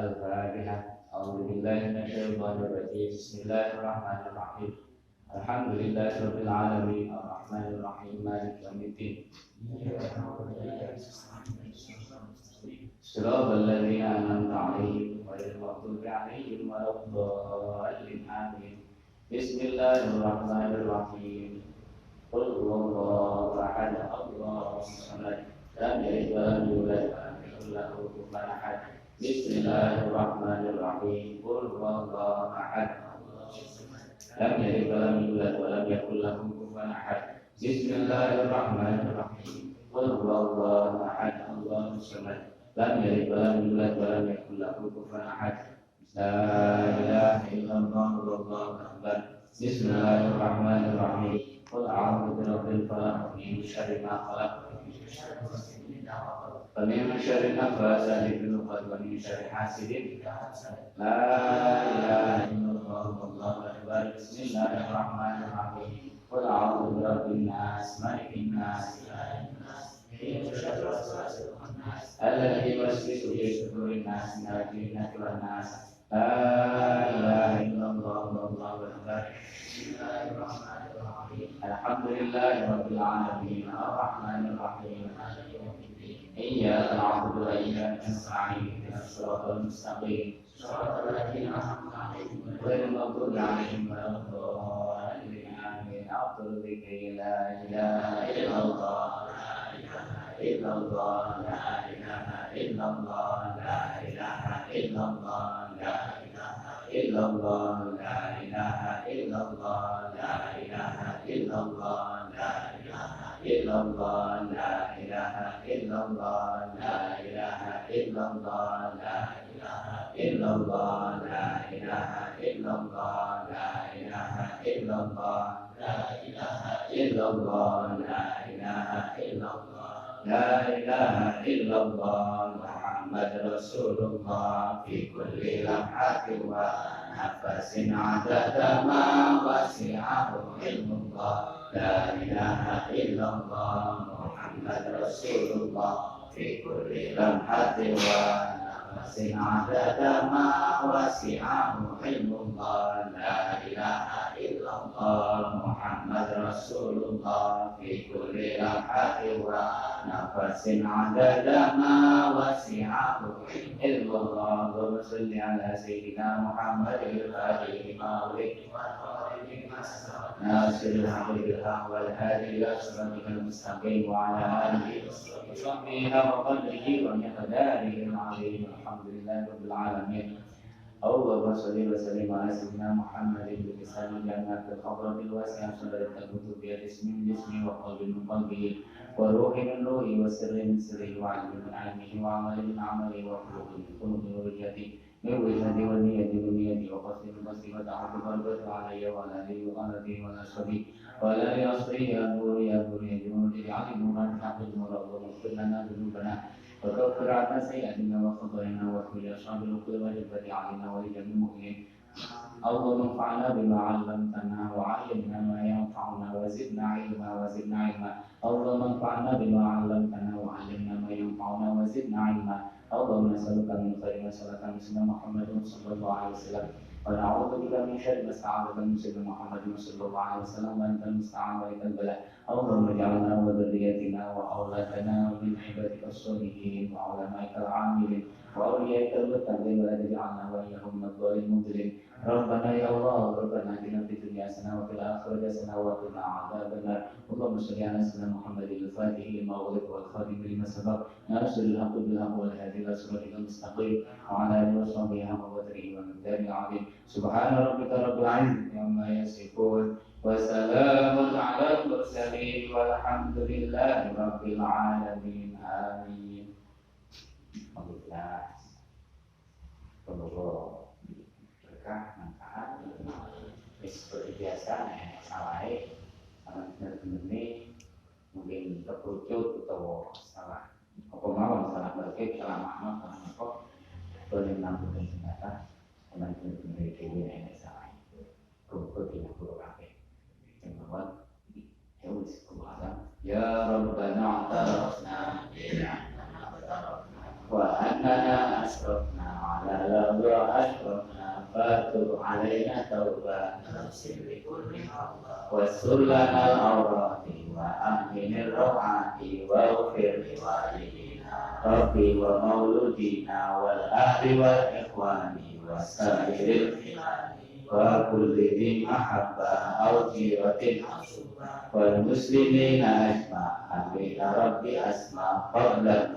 Al-Fatihah. أعوذ بالله من الشيطان الرجيم بسم الله الرحمن الرحيم الحمد لله رب العالمين الرحمن الرحيم مالك يوم الدين صراط الذين أنعمت عليهم غير المغضوب عليهم ولا الضالين آمين بسم الله الرحمن الرحيم قل هو الله أحد الله الصمد لم يلد ولم يولد ولم يكن له كفوا أحد بسم الله الرحمن الرحيم قل هو الله أحد لم يلد ولم يولد ولم يكن له كفوا أحد بسم الله الرحمن الرحيم قل هو الله أحد الله الصمد لم يلد ولم يولد ولم يكن له كفوا أحد لا إله إلا الله والله أكبر بسم الله الرحمن الرحيم قل أعوذ برب الفلق من شر ما خلق ومن شر النفاثات في العقد ومن شر حاسد لا إله إلا الله والله أكبر بسم الله الرحمن الرحيم قل أعوذ برب الناس ملك الناس الذي يوسوس في صدور الناس من الجنة والناس لا إله إلا الله والله أكبر بسم الله الرحمن الرحيم الحمد لله رب العالمين الرحمن الرحيم إياك نعبد وإياك نستعين اهدنا الصراط المستقيم صراط الذين أنعمت عليهم غير المغضوب عليهم ولا الضالين آمين أفضل الذكر لا إله إلا الله إلا الله لا إله إلا الله لا إله إلا الله لا إله إلا الله لا إله إلا الله لا إله إلا الله لا إله إلا الله لا إله إلا الله لا إله إلا الله لا إله إلا الله لا إله إلا الله لا إله إلا الله لا إله إلا الله لا إله إلا الله لا إله إلا الله محمد رسول الله في كل لمحة ونفس عدد ما وسعه علم الله لا إله إلا الله محمد رسول الله في كل لمحة ونفس عدد ما وسعه علم الله لا إله إلا الله محمد رسول الله في كل لمحة ونفس عدد ما وسعه علم الله اللهم صل على سيدنا محمد الفاتح لما أغلق ناصر الحق بالحق والهادي إلى صراطك المستقيم وعلى آله وصحبه وقدره ومقداره العظيم الحمد لله رب العالمين اللهم صل وسلم على سيدنا محمد بلسان جنات الخضراء الواسعة صدر الكتب بيد اسم من جسمه وقلب من قلبه وروح من روحه وسر من سره وعلم من علمه وعمل من عمله وخلق من خلق ورجته من وجهة والنية والنية وقصد من قصد وتعب قلبه علي وعلى آله وقالته وعلى صبي وعلى آله أصبه يا نور يا نور يا جنود اجعل نورا تحت النور اللهم اغفر لنا ذنوبنا وكفر عنا سيئاتنا وخطايانا واغفر لأصحاب الأخوة والجبة علينا ولجميع المؤمنين اللهم انفعنا بما علمتنا وعلمنا ما ينفعنا وزدنا علما اللهم انفعنا بما علمتنا وعلمنا ما ينفعنا وزدنا علما اللهم نسألك من خير ما سألك من سيدنا محمد صلى الله عليه وسلم ونعوذ بك من شر ما استعاذك من سيدنا محمد صلى الله عليه وسلم وأنت المستعان وإليك البلاء اللهم اجعلنا وذريتنا وأولادنا من عبادك الصالحين وعلمائك العاملين وأوليائك المتقين ولا تجعلنا وإياهم من الضالين المضلين ربنا يا الله ربنا آتنا في الدنيا حسنة وفي الآخرة حسنة وقنا عذاب النار اللهم صل على سيدنا محمد الفاتح لما أغلق والخاتم لما سبق ناصر الحق بالحق والهادي إلى صراطك المستقيم وعلى آله وصحبه حق قدره ومقداره العظيم سبحان ربك رب العزة عما يصفون وسلام على المرسلين والحمد لله رب العالمين آمين. Alhamdulillah. Semoga berkah manfaat. Seperti biasa, salah benar-benar mungkin terwujud atau salah apa mau salah berkait salah makna salah apa boleh menanggung senjata dengan benar-benar itu yang salah. Kumpul tidak perlu kafe. Semua harus kuasa. Ya Rabbana atarafna wa annana asrafna على لظى أشرفنا فاتب علينا توبة واستر لنا العورات وأمن الروعات واغفر لوالدينا ربي ومولودينا والأهل والإخوان وسائر الخلان وكل ذي محبة أو جيرة والمسلمين أجمع آمين ربي أسمع قبلا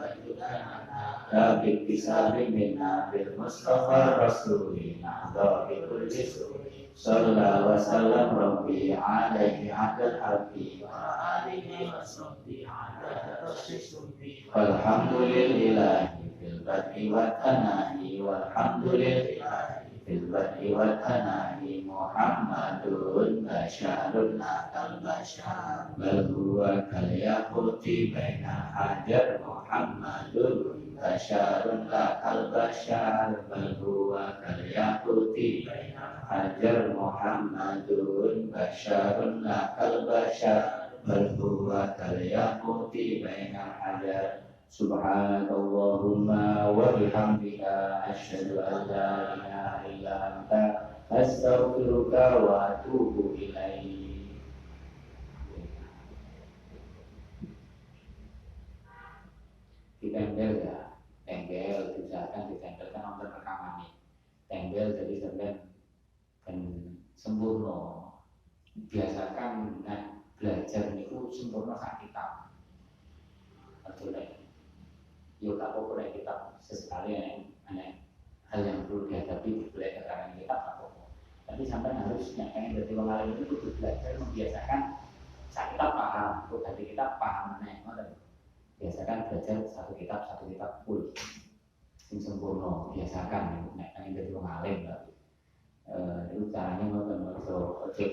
لا باكتساب منا بالمصطفى الرسول نحظى بكل سوء صلى وسلم ربي عليه عبد الحق وآله وصحبه على والحمد لله في البدء والثناء والحمد لله في البدء والثناء محمد بشر لا كالبشر بل هو كالياقوت بين حجر محمد بشر لا كالبشر بل هو كالياقوت بين حجر محمد بشر لا كالبشر بل هو كالياقوت بين حجر سبحانك اللهم وبحمدك أشهد أن لا إله إلا أنت أستغفرك وأتوب إليك. Ditempel ya, tempel diusahakan ditempelkan nonton rekaman nih. Tempel jadi sampai kan sempurna. Biasakan belajar niku sempurna sak kitab. Betul ya. Yo tak apa-apa kitab sesekali aneh hal yang perlu dihadapi belajar karena kitab apa-apa. Tapi sampai harus yang pengen jadi wong alim itu kudu belajar membiasakan sak kitab paham, kudu dari kitab paham aneh. Biasakan belajar satu kitab full. Sing sempurna biasakan nek pengen jadi wong alim tapi itu caranya ngoten ojo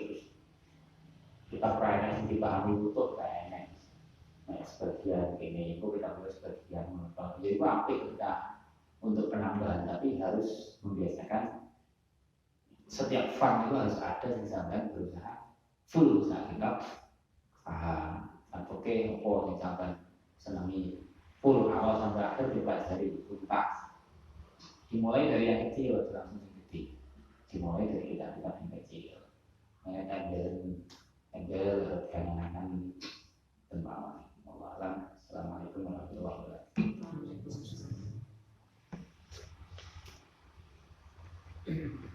kita pernah sing dipahami utuh kayak sebagian ini itu kita boleh sebagian menonton jadi itu apik kita untuk penambahan tapi harus membiasakan setiap fun itu harus ada yang sampai berusaha full usaha kita paham oke apa yang sampai senangi full awal sampai akhir dipelajari tuntas dimulai dari yang kecil langsung yang gede dimulai dari kita yang kecil embel kangen-kangen tentang Assalamualaikum warahmatullahi wabarakatuh.